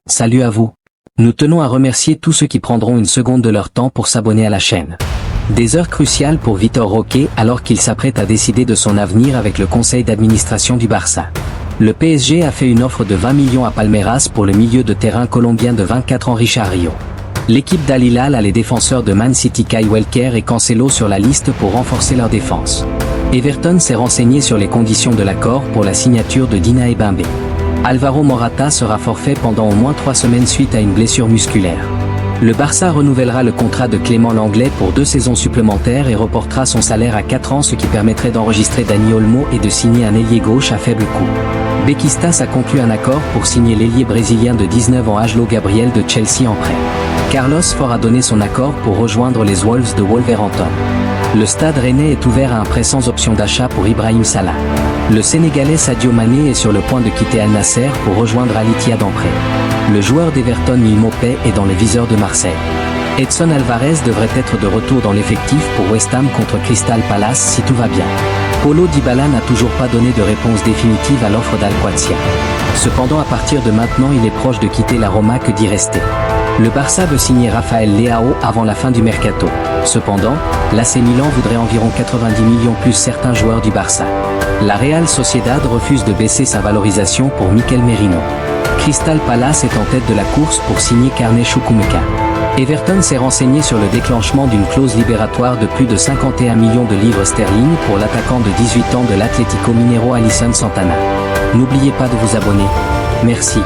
Salut à vous. Nous tenons à remercier tous ceux qui prendront une seconde de leur temps pour s'abonner à la chaîne. Des heures cruciales pour Vitor Roque alors qu'il s'apprête à décider de son avenir avec le conseil d'administration du Barça. Le PSG a fait une offre de 20 millions à Palmeiras pour le milieu de terrain colombien de 24 ans Richarlison. L'équipe d'Al Hilal a les défenseurs de Man City Kyle Walker et Cancelo sur la liste pour renforcer leur défense. Everton s'est renseigné sur les conditions de l'accord pour la signature de Dina Ebimbe. Alvaro Morata sera forfait pendant au moins 3 semaines suite à une blessure musculaire. Le Barça renouvellera le contrat de Clément Lenglet pour 2 saisons supplémentaires et reportera son salaire à 4 ans, ce qui permettrait d'enregistrer Dani Olmo et de signer un ailier gauche à faible coût. Beşiktaş a conclu un accord pour signer l'ailier brésilien de 19 ans Angelo Gabriel de Chelsea en prêt. Carlos Fort a donné son accord pour rejoindre les Wolves de Wolverhampton. Le Stade Rennais est ouvert à un prêt sans option d'achat pour Ibrahim Salah. Le Sénégalais Sadio Mané est sur le point de quitter Al Nasser pour rejoindre Al Ittihad en prêt. Le joueur d'Everton Neil Maupay est dans les viseurs de Marseille. Edson Alvarez devrait être de retour dans l'effectif pour West Ham contre Crystal Palace si tout va bien. Paulo Dybala n'a toujours pas donné de réponse définitive à l'offre d'Al-Qadsia. Cependant, à partir de maintenant, il est proche de quitter la Roma que d'y rester. Le Barça veut signer Rafael Leao avant la fin du mercato. Cependant, l'AC Milan voudrait environ 90 millions plus certains joueurs du Barça. La Real Sociedad refuse de baisser sa valorisation pour Mikel Merino. Crystal Palace est en tête de la course pour signer Carnet Chukwuemeka. Everton s'est renseigné sur le déclenchement d'une clause libératoire de plus de 51 millions de livres sterling pour l'attaquant de 18 ans de l'Atlético Mineiro Alisson Santana. N'oubliez pas de vous abonner. Merci.